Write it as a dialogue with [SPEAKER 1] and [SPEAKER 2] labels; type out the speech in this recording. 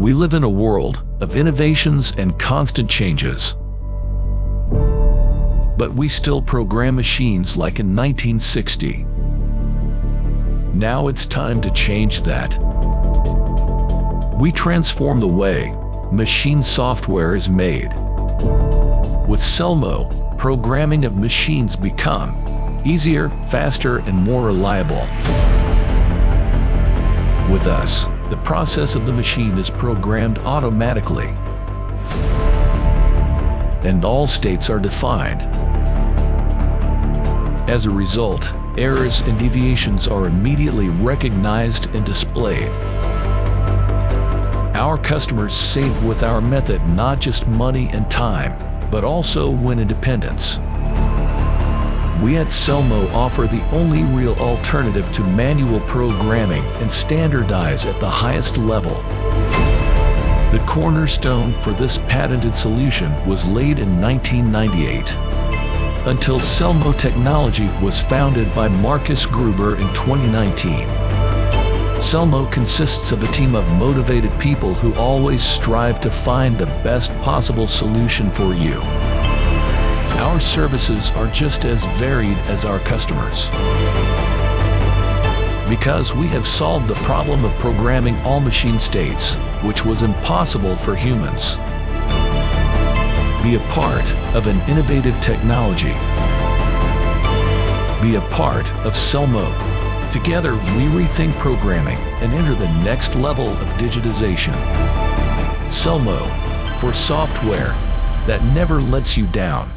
[SPEAKER 1] We live in a world of innovations and constant changes. But we still program machines like in 1960. Now it's time to change that. We transform the way machine software is made. With Selmo, programming of machines become easier, faster, and more reliable. With us, the process of the machine is programmed automatically, and all states are defined. As a result, errors and deviations are immediately recognized and displayed. Our customers save with our method not just money and time, but also win independence. We at Selmo offer the only real alternative to manual programming and standardize at the highest level. The cornerstone for this patented solution was laid in 1998. Until Selmo Technology was founded by Marcus Gruber in 2019. Selmo consists of a team of motivated people who always strive to find the best possible solution for you. Our services are just as varied as our customers. Because we have solved the problem of programming all machine states, which was impossible for humans. Be a part of an innovative technology. Be a part of Selmo. Together, we rethink programming and enter the next level of digitization. Selmo, for software that never lets you down.